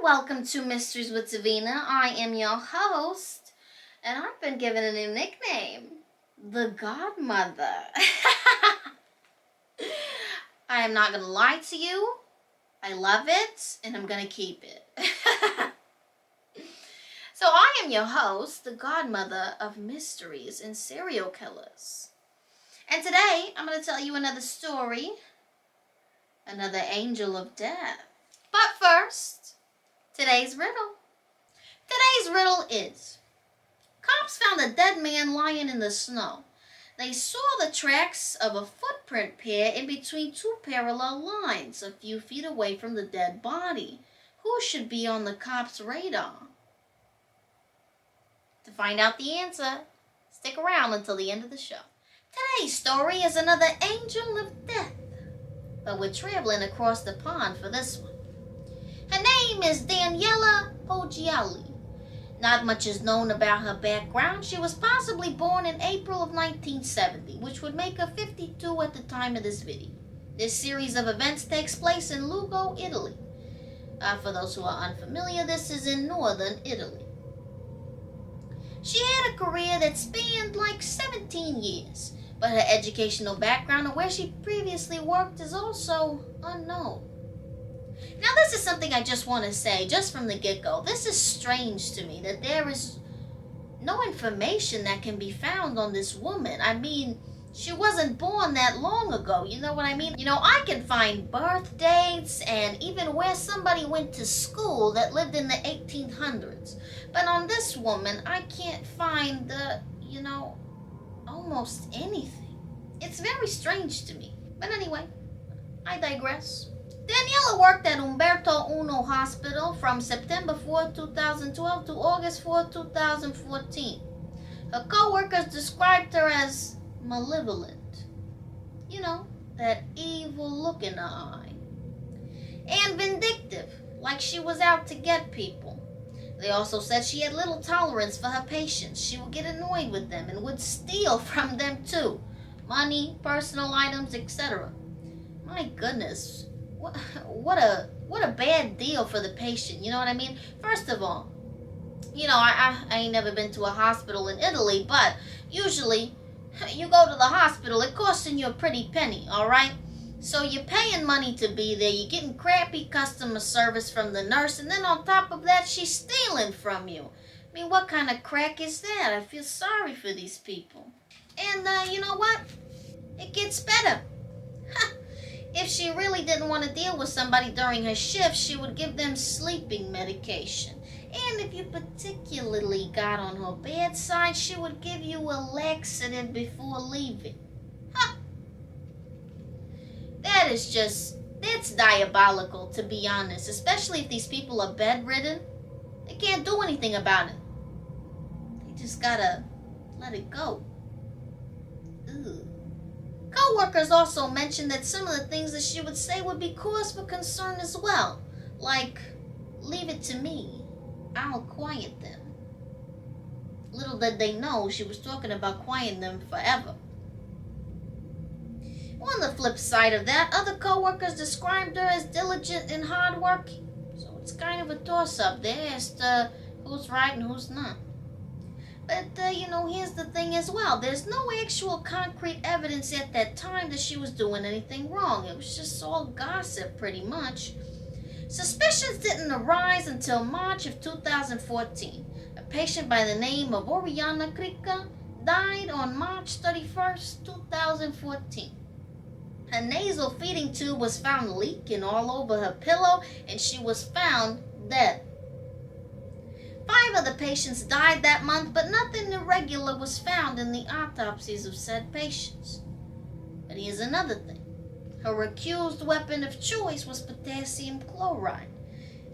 welcome to Mysteries with Divina. I am your host, and I've been given a new nickname, the Godmother. I am not going to lie to you. I love it, and I'm going to keep it. So I am your host, the Godmother of Mysteries and Serial Killers. And today, I'm going to tell you another story, another angel of death. But first, today's riddle. Today's riddle is, cops found a dead man lying in the snow. They saw the tracks of a footprint pair in between two parallel lines a few feet away from the dead body. Who should be on the cops' radar? To find out the answer, stick around until the end of the show. Today's story is another angel of death, but we're traveling across the pond for this one. Her name is Daniela Poggiali. Not much is known about her background. She was possibly born in April of 1970, which would make her 52 at the time of this video. This series of events takes place in Lugo, Italy. For those who are unfamiliar, this is in northern Italy. She had a career that spanned like 17 years, but her educational background and where she previously worked is also unknown. Now, this is something I just want to say, just from the get-go. This is strange to me that there is no information that can be found on this woman. I mean, she wasn't born that long ago, you know what I mean? You know, I can find birth dates and even where somebody went to school that lived in the 1800s. But on this woman, I can't find almost anything. It's very strange to me. But anyway, I digress. Daniela worked at Umberto Uno Hospital from September 4, 2012 to August 4, 2014. Her co-workers described her as malevolent. You know, that evil look in her eye. And vindictive, like she was out to get people. They also said she had little tolerance for her patients. She would get annoyed with them and would steal from them too. Money, personal items, etc. My goodness. What a bad deal for the patient, you know what I mean? First of all, I ain't never been to a hospital in Italy, but usually you go to the hospital, it costing you a pretty penny, alright? So you're paying money to be there, you're getting crappy customer service from the nurse, and then on top of that, she's stealing from you. I mean, what kind of crack is that? I feel sorry for these people. And you know what? It gets better. If she really didn't want to deal with somebody during her shift, she would give them sleeping medication. And if you particularly got on her bad side, she would give you a laxative before leaving. That's diabolical, to be honest, especially if these people are bedridden. They can't do anything about it. They just gotta let it go. Ugh. Co-workers also mentioned that some of the things that she would say would be cause for concern as well. Like, leave it to me. I'll quiet them. Little did they know she was talking about quieting them forever. On the flip side of that, other co-workers described her as diligent and hardworking. So it's kind of a toss-up there as to who's right and who's not. But, here's the thing as well. There's no actual concrete evidence at that time that she was doing anything wrong. It was just all gossip, pretty much. Suspicions didn't arise until March of 2014. A patient by the name of Oriana Krika died on March 31st, 2014. Her nasal feeding tube was found leaking all over her pillow, and she was found dead. 5 of the patients died that month, but nothing irregular was found in the autopsies of said patients. But here's another thing. Her accused weapon of choice was potassium chloride.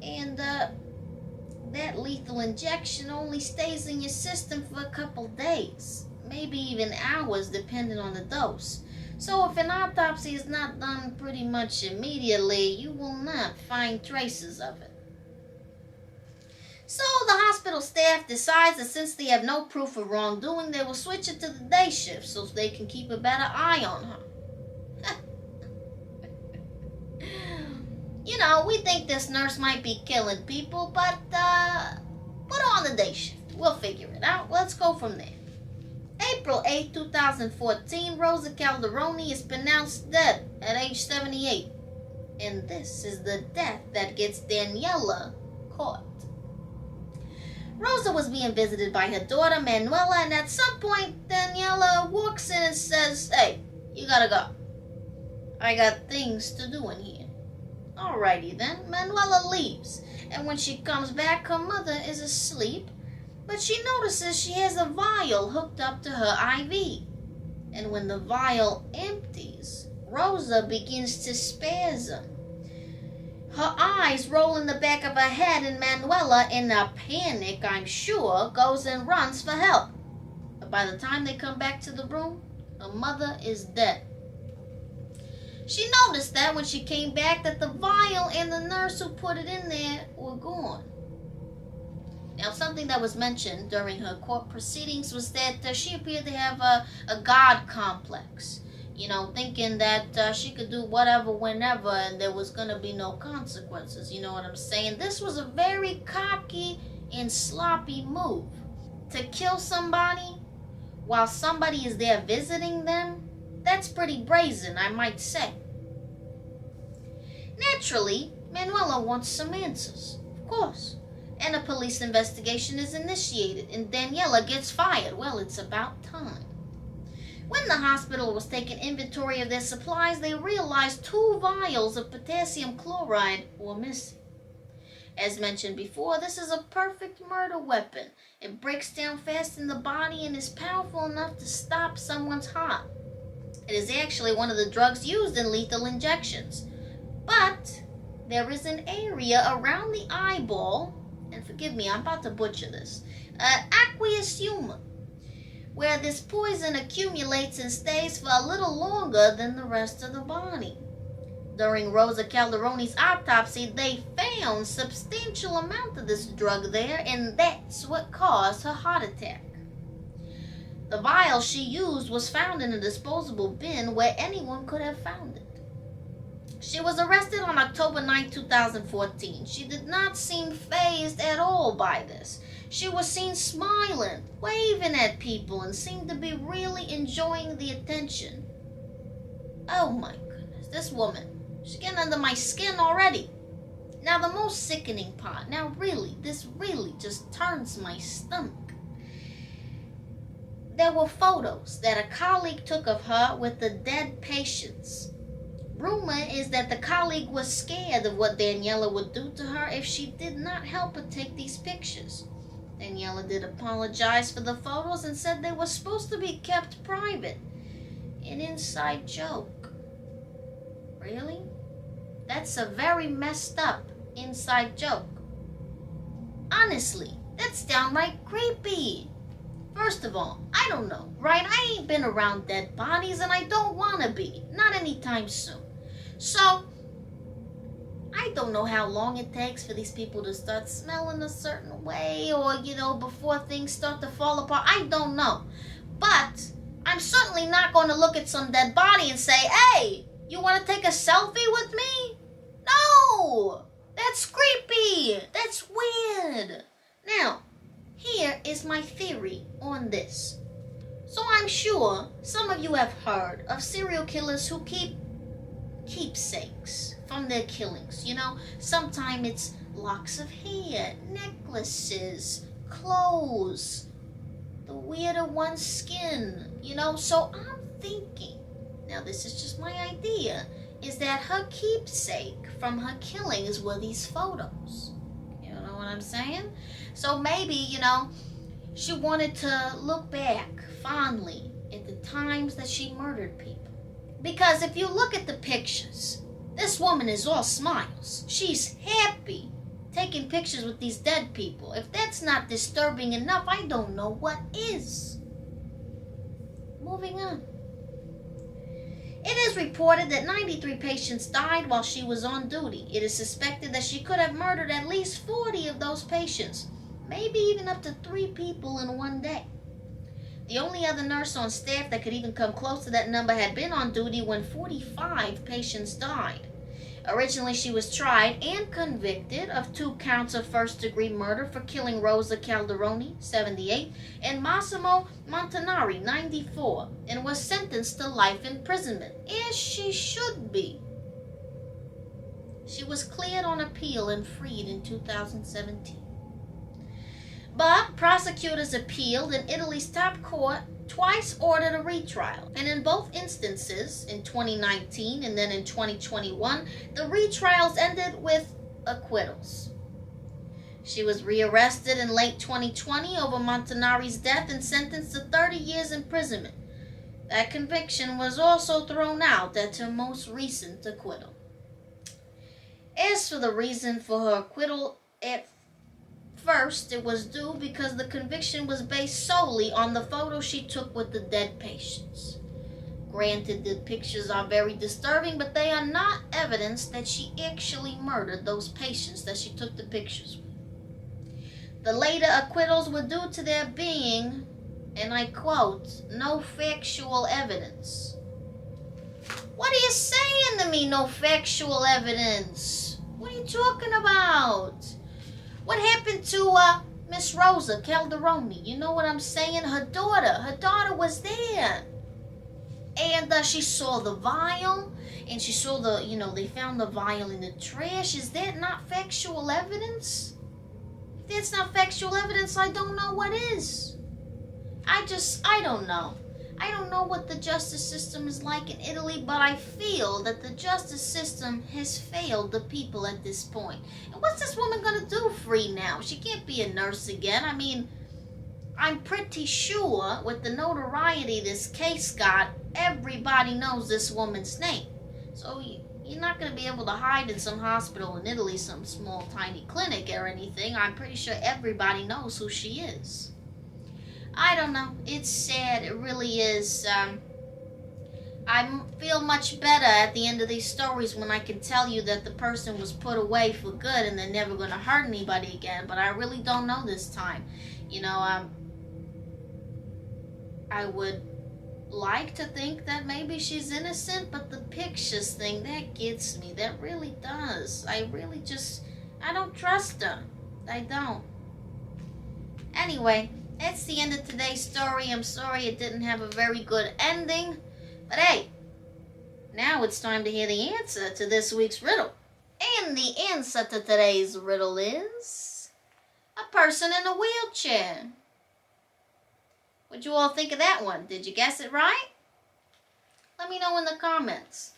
And that lethal injection only stays in your system for a couple days, maybe even hours depending on the dose. So if an autopsy is not done pretty much immediately, you will not find traces of it. So the hospital staff decides that since they have no proof of wrongdoing, they will switch it to the day shift so they can keep a better eye on her. We think this nurse might be killing people, but put her on the day shift. We'll figure it out. Let's go from there. April 8, 2014, Rosa Calderoni is pronounced dead at age 78. And this is the death that gets Daniela caught. Rosa was being visited by her daughter Manuela, and at some point Daniela walks in and says, "Hey, you gotta go. I got things to do in here." Alrighty then, Manuela leaves, and when she comes back, her mother is asleep, but she notices she has a vial hooked up to her IV. And when the vial empties, Rosa begins to spasm. Her eyes roll in the back of her head, and Manuela, in a panic, I'm sure, goes and runs for help. But by the time they come back to the room, her mother is dead. She noticed that when she came back that the vial and the nurse who put it in there were gone. Now, something that was mentioned during her court proceedings was that she appeared to have a God complex. Thinking that she could do whatever, whenever, and there was going to be no consequences. You know what I'm saying? This was a very cocky and sloppy move. To kill somebody while somebody is there visiting them, that's pretty brazen, I might say. Naturally, Manuela wants some answers, of course. And a police investigation is initiated, and Daniela gets fired. Well, it's about time. When the hospital was taking inventory of their supplies, they realized 2 vials of potassium chloride were missing. As mentioned before, this is a perfect murder weapon. It breaks down fast in the body and is powerful enough to stop someone's heart. It is actually one of the drugs used in lethal injections. But there is an area around the eyeball, and forgive me, I'm about to butcher this, aqueous humor, where this poison accumulates and stays for a little longer than the rest of the body. During Rosa Calderoni's autopsy, they found substantial amount of this drug there, and that's what caused her heart attack. The vial she used was found in a disposable bin where anyone could have found it. She was arrested on October 9, 2014. She did not seem fazed at all by this. She was seen smiling, waving at people, and seemed to be really enjoying the attention. Oh my goodness, this woman, she's getting under my skin already. Now the most sickening part, this really just turns my stomach. There were photos that a colleague took of her with the dead patients. Rumor is that the colleague was scared of what Daniela would do to her if she did not help her take these pictures. Daniela did apologize for the photos and said they were supposed to be kept private. An inside joke. Really? That's a very messed up inside joke. Honestly, that's downright creepy. First of all, I don't know, right? I ain't been around dead bodies and I don't want to be. Not anytime soon. So, I don't know how long it takes for these people to start smelling a certain way or, before things start to fall apart. I don't know. But I'm certainly not going to look at some dead body and say, "Hey, you want to take a selfie with me?" No! That's creepy. That's weird. Now, here is my theory on this. So I'm sure some of you have heard of serial killers who keep keepsakes from their killings. Sometimes it's locks of hair, necklaces, clothes, the weirder one's skin, So I'm thinking, now this is just my idea, is that her keepsake from her killings were these photos. You know what I'm saying? So maybe, she wanted to look back fondly at the times that she murdered people. Because if you look at the pictures, this woman is all smiles. She's happy taking pictures with these dead people. If that's not disturbing enough, I don't know what is. Moving on. It is reported that 93 patients died while she was on duty. It is suspected that she could have murdered at least 40 of those patients, maybe even up to 3 people in one day. The only other nurse on staff that could even come close to that number had been on duty when 45 patients died. Originally, she was tried and convicted of 2 counts of first-degree murder for killing Rosa Calderoni, 78, and Massimo Montanari, 94, and was sentenced to life imprisonment, as she should be. She was cleared on appeal and freed in 2017. But prosecutors appealed, and Italy's top court twice ordered a retrial. And in both instances, in 2019 and then in 2021, the retrials ended with acquittals. She was rearrested in late 2020 over Montanari's death and sentenced to 30 years imprisonment. That conviction was also thrown out at her most recent acquittal. As for the reason for her acquittal, at first it was due because the conviction was based solely on the photos she took with the dead patients. Granted, the pictures are very disturbing, but they are not evidence that she actually murdered those patients that she took the pictures with. The later acquittals were due to there being, and I quote, no factual evidence. What are you saying to me, no factual evidence? What are you talking about? What happened to Miss Rosa Calderoni? You know what I'm saying? Her daughter was there. And she saw the vial, and she saw they found the vial in the trash. Is that not factual evidence? If that's not factual evidence, I don't know what is. I don't know. I don't know what the justice system is like in Italy, but I feel that the justice system has failed the people at this point. And what's this woman going to do free now? She can't be a nurse again. I mean, I'm pretty sure with the notoriety this case got, everybody knows this woman's name. So you're not going to be able to hide in some hospital in Italy, some small tiny clinic or anything. I'm pretty sure everybody knows who she is. I don't know. It's sad. It really is. I feel much better at the end of these stories when I can tell you that the person was put away for good and they're never going to hurt anybody again. But I really don't know this time. I would like to think that maybe she's innocent, but the pictures thing, that gets me. That really does. I don't trust her. I don't. Anyway, that's the end of today's story. I'm sorry it didn't have a very good ending. But hey, now it's time to hear the answer to this week's riddle. And the answer to today's riddle is a person in a wheelchair. What'd you all think of that one? Did you guess it right? Let me know in the comments.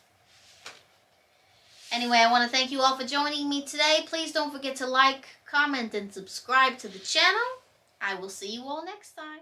Anyway, I want to thank you all for joining me today. Please don't forget to like, comment, and subscribe to the channel. I will see you all next time.